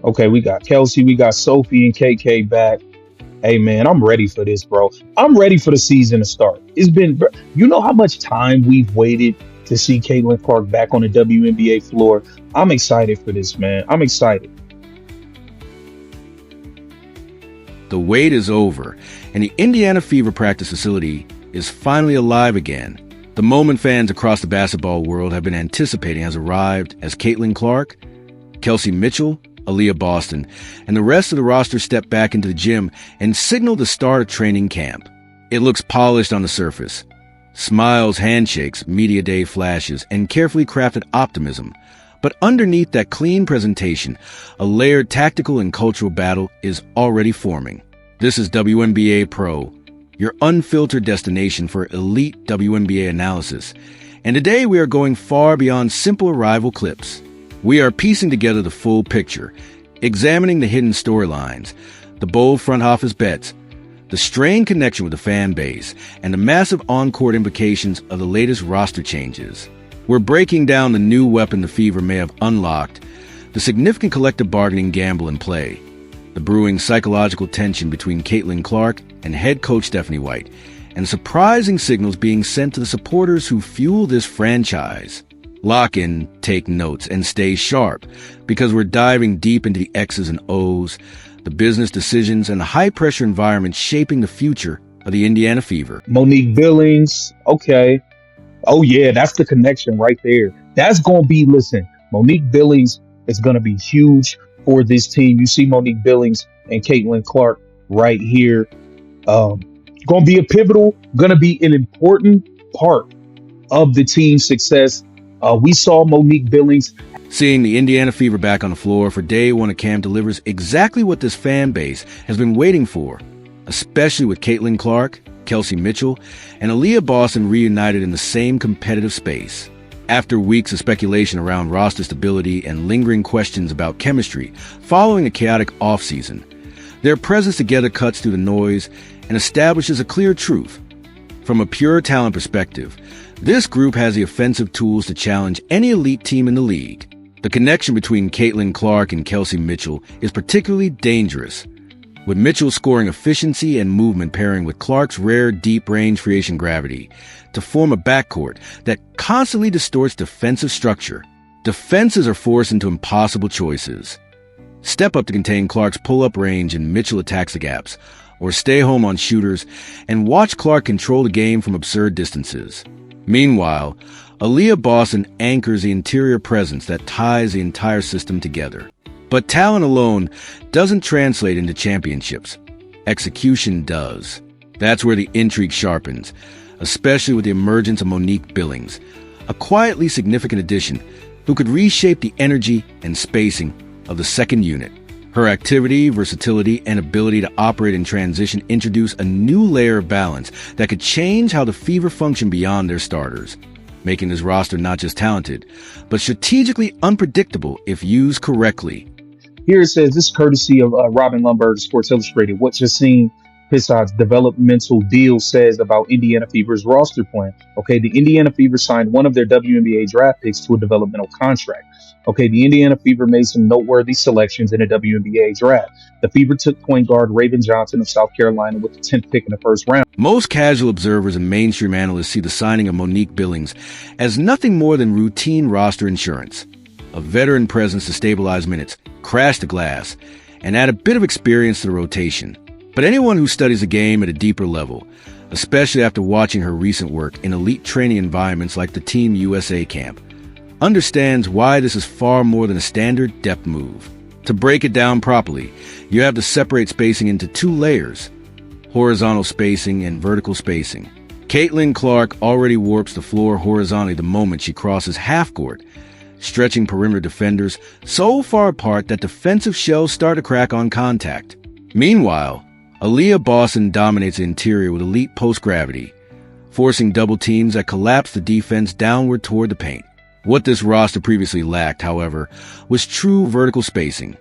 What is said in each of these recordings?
Okay, we got Kelsey, we got Sophie and KK back. Hey man, I'm ready for this, bro. I'm ready for the season to start. You know how much time we've waited to see Caitlin Clark back on the WNBA floor. I'm excited for this, man. I'm excited. The wait is over, and the Indiana Fever practice facility is finally alive again. The moment fans across the basketball world have been anticipating has arrived as Caitlin Clark, Kelsey Mitchell, Aliyah Boston, and the rest of the roster step back into the gym and signal the start of training camp. It looks polished on the surface. Smiles, handshakes, media day flashes, and carefully crafted optimism. But underneath that clean presentation, a layered tactical and cultural battle is already forming. This is WNBA Pro, your unfiltered destination for elite WNBA analysis. And today we are going far beyond simple arrival clips. We are piecing together the full picture, examining the hidden storylines, the bold front office bets, the strained connection with the fan base, and the massive on-court implications of the latest roster changes. We're breaking down the new weapon the Fever may have unlocked, the significant collective bargaining gamble in play, the brewing psychological tension between Caitlin Clark and head coach Stephanie White, and surprising signals being sent to the supporters who fuel this franchise. Lock in, take notes, and stay sharp, because we're diving deep into the X's and O's, the business decisions, and the high-pressure environment shaping the future of the Indiana Fever. Monique Billings, okay. Oh yeah, that's the connection right there. That's gonna be, listen, Monique Billings is gonna be huge for this team. You see Monique Billings and Caitlin Clark right here. Gonna be gonna be an important part of the team's success. We saw Monique Billings. Seeing the Indiana Fever back on the floor for day one of camp delivers exactly what this fan base has been waiting for, especially with Caitlin Clark, Kelsey Mitchell, and Aliyah Boston reunited in the same competitive space. After weeks of speculation around roster stability and lingering questions about chemistry following a chaotic offseason, their presence together cuts through the noise and establishes a clear truth. From a pure talent perspective, this group has the offensive tools to challenge any elite team in the league. The connection between Caitlin Clark and Kelsey Mitchell is particularly dangerous, with Mitchell scoring efficiency and movement pairing with Clark's rare deep-range creation gravity to form a backcourt that constantly distorts defensive structure. Defenses are forced into impossible choices. Step up to contain Clark's pull-up range and Mitchell attacks the gaps, or stay home on shooters and watch Clark control the game from absurd distances. Meanwhile, Aliyah Boston anchors the interior presence that ties the entire system together. But talent alone doesn't translate into championships. Execution does. That's where the intrigue sharpens, especially with the emergence of Monique Billings, a quietly significant addition who could reshape the energy and spacing of the second unit. Her activity, versatility, and ability to operate in transition introduce a new layer of balance that could change how the Fever function beyond their starters, making this roster not just talented, but strategically unpredictable if used correctly. Here it says, this is courtesy of Robin Lundberg, Sports Illustrated. What you're seeing, Pissod's developmental deal says about Indiana Fever's roster plan. Okay, the Indiana Fever signed one of their WNBA draft picks to a developmental contract. Okay, the Indiana Fever made some noteworthy selections in the WNBA draft. The Fever took point guard Raven Johnson of South Carolina with the 10th pick in the first round. Most casual observers and mainstream analysts see the signing of Monique Billings as nothing more than routine roster insurance. A veteran presence to stabilize minutes, crash the glass, and add a bit of experience to the rotation. But anyone who studies the game at a deeper level, especially after watching her recent work in elite training environments like the Team USA camp, understands why this is far more than a standard depth move. To break it down properly, you have to separate spacing into two layers: horizontal spacing and vertical spacing. Caitlin Clark already warps the floor horizontally the moment she crosses half court, stretching perimeter defenders so far apart that defensive shells start to crack on contact. Meanwhile, Aliyah Boston dominates the interior with elite post-gravity, forcing double teams that collapse the defense downward toward the paint. What this roster previously lacked, however, was true vertical spacing.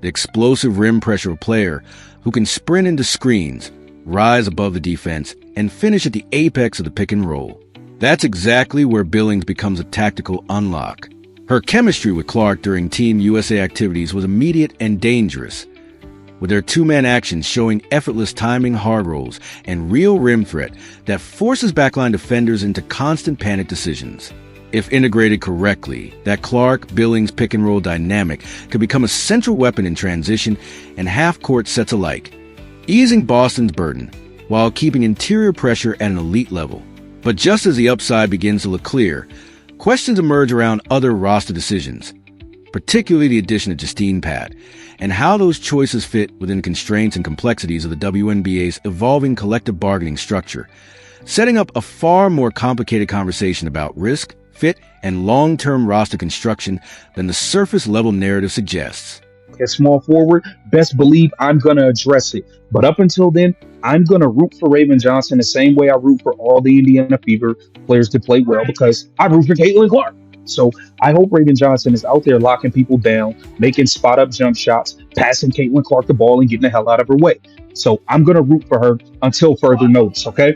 The explosive rim pressure player who can sprint into screens, rise above the defense, and finish at the apex of the pick and roll. That's exactly where Billings becomes a tactical unlock. Her chemistry with Clark during Team USA activities was immediate and dangerous, with their two-man actions showing effortless timing hard rolls and real rim threat that forces backline defenders into constant panic decisions. If integrated correctly, that Clark-Billings pick-and-roll dynamic could become a central weapon in transition and half-court sets alike, easing Boston's burden while keeping interior pressure at an elite level. But just as the upside begins to look clear, questions emerge around other roster decisions, particularly the addition of Justine Pat, and how those choices fit within the constraints and complexities of the WNBA's evolving collective bargaining structure, setting up a far more complicated conversation about risk, fit, and long-term roster construction than the surface-level narrative suggests. At small forward, best believe I'm going to address it. But up until then, I'm going to root for Raven Johnson the same way I root for all the Indiana Fever players to play well, because I root for Caitlin Clark. So I hope Raven Johnson is out there locking people down, making spot-up jump shots, passing Caitlin Clark the ball, and getting the hell out of her way. So I'm going to root for her until further notice, okay?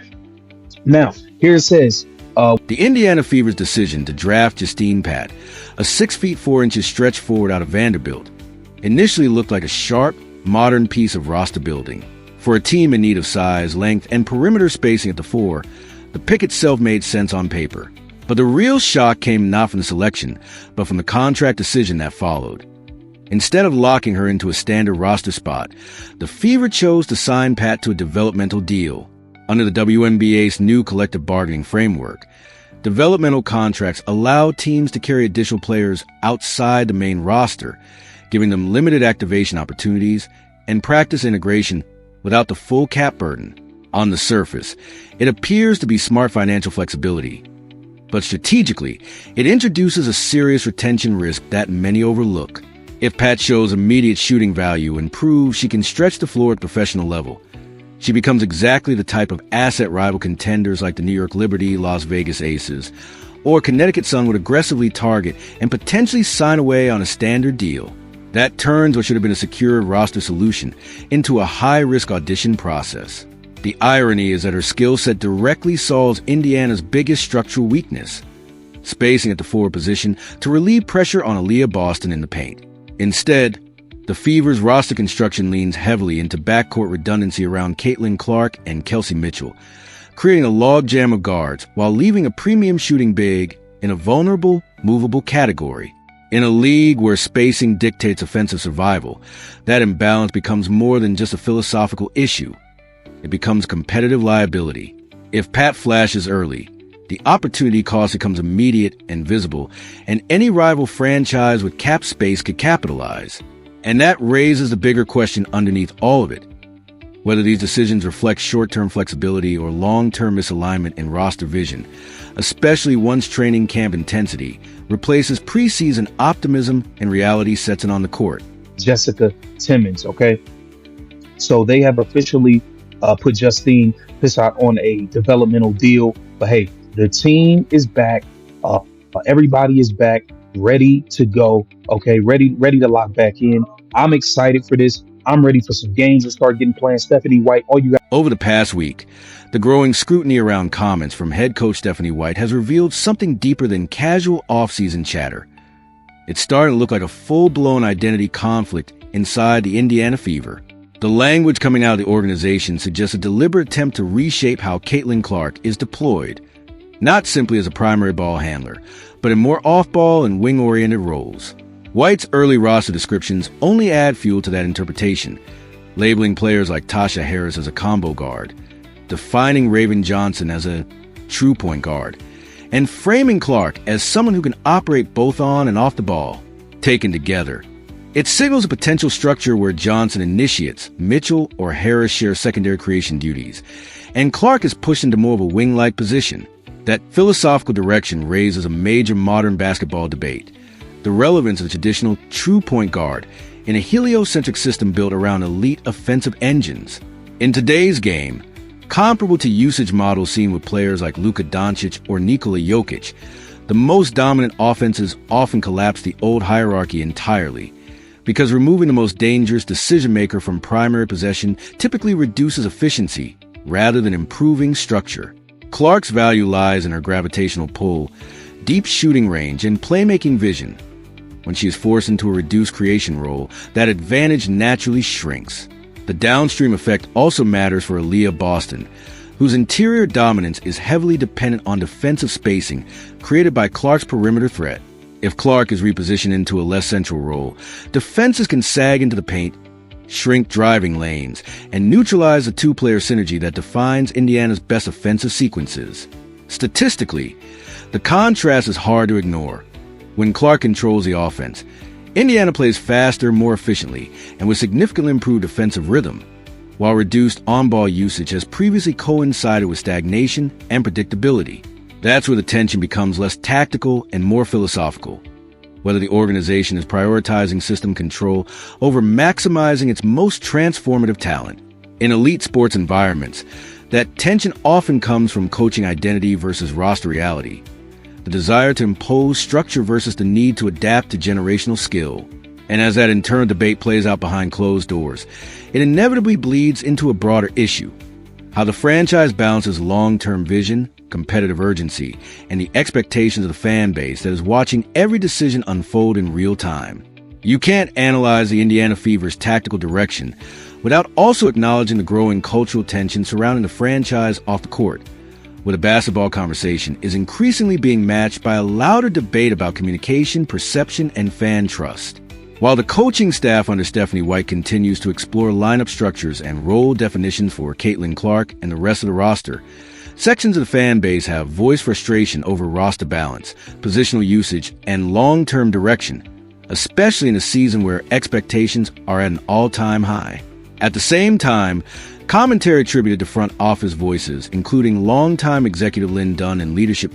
Now, here it says, the Indiana Fever's decision to draft Justine Pat, a 6 feet 4 inches stretch forward out of Vanderbilt, initially looked like a sharp, modern piece of roster building. For a team in need of size, length, and perimeter spacing at the 4, the pick itself made sense on paper. But the real shock came not from the selection, but from the contract decision that followed. Instead of locking her into a standard roster spot, the Fever chose to sign Pat to a developmental deal. Under the WNBA's new collective bargaining framework, developmental contracts allow teams to carry additional players outside the main roster, giving them limited activation opportunities and practice integration without the full cap burden. On the surface, it appears to be smart financial flexibility. But strategically, it introduces a serious retention risk that many overlook. If Pat shows immediate shooting value and proves she can stretch the floor at professional level, she becomes exactly the type of asset rival contenders like the New York Liberty, Las Vegas Aces, or Connecticut Sun would aggressively target and potentially sign away on a standard deal. That turns what should have been a secure roster solution into a high-risk audition process. The irony is that her skill set directly solves Indiana's biggest structural weakness, spacing at the forward position to relieve pressure on Aliyah Boston in the paint. Instead, the Fever's roster construction leans heavily into backcourt redundancy around Caitlin Clark and Kelsey Mitchell, creating a logjam of guards while leaving a premium shooting big in a vulnerable, movable category. In a league where spacing dictates offensive survival, that imbalance becomes more than just a philosophical issue. It becomes competitive liability. If Pat flashes early, the opportunity cost becomes immediate and visible, and any rival franchise with cap space could capitalize. And that raises the bigger question underneath all of it: whether these decisions reflect short-term flexibility or long-term misalignment in roster vision, especially once training camp intensity replaces preseason optimism and reality sets in on the court. Jessica Timmons, okay? So they have officially put Justine Pissott on a developmental deal. But hey, the team is back. Everybody is back, ready to go, okay? Ready to lock back in. I'm excited for this. I'm ready for some games to start getting playing. Stephanie White, all you got. Over the past week, the growing scrutiny around comments from head coach Stephanie White has revealed something deeper than casual off-season chatter. It's starting to look like a full-blown identity conflict inside the Indiana Fever. The language coming out of the organization suggests a deliberate attempt to reshape how Caitlin Clark is deployed, not simply as a primary ball handler, but in more off-ball and wing-oriented roles. White's early roster descriptions only add fuel to that interpretation, labeling players like Tasha Harris as a combo guard, defining Raven Johnson as a true point guard, and framing Clark as someone who can operate both on and off the ball. Taken together, it signals a potential structure where Johnson initiates, Mitchell or Harris share secondary creation duties, and Clark is pushed into more of a wing-like position. That philosophical direction raises a major modern basketball debate: the relevance of the traditional true point guard in a heliocentric system built around elite offensive engines. In today's game, comparable to usage models seen with players like Luka Doncic or Nikola Jokic, the most dominant offenses often collapse the old hierarchy entirely, because removing the most dangerous decision-maker from primary possession typically reduces efficiency rather than improving structure. Clark's value lies in her gravitational pull, deep shooting range, and playmaking vision. When she is forced into a reduced creation role, that advantage naturally shrinks. The downstream effect also matters for Aliyah Boston, whose interior dominance is heavily dependent on defensive spacing created by Clark's perimeter threat. If Clark is repositioned into a less central role, defenses can sag into the paint, shrink driving lanes, and neutralize the two-player synergy that defines Indiana's best offensive sequences. Statistically, the contrast is hard to ignore. When Clark controls the offense, Indiana plays faster, more efficiently, and with significantly improved defensive rhythm, while reduced on-ball usage has previously coincided with stagnation and predictability. That's where the tension becomes less tactical and more philosophical. Whether the organization is prioritizing system control over maximizing its most transformative talent. In elite sports environments, that tension often comes from coaching identity versus roster reality, the desire to impose structure versus the need to adapt to generational skill. And as that internal debate plays out behind closed doors, it inevitably bleeds into a broader issue: how the franchise balances long-term vision, competitive urgency, and the expectations of the fan base that is watching every decision unfold in real time. You can't analyze the Indiana Fever's tactical direction without also acknowledging the growing cultural tension surrounding the franchise off the court, where the basketball conversation is increasingly being matched by a louder debate about communication, perception, and fan trust. While the coaching staff under Stephanie White continues to explore lineup structures and role definitions for Caitlin Clark and the rest of the roster, sections of the fan base have voiced frustration over roster balance, positional usage, and long-term direction, especially in a season where expectations are at an all-time high. At the same time, commentary attributed to front office voices, including longtime executive Lynn Dunn and leadership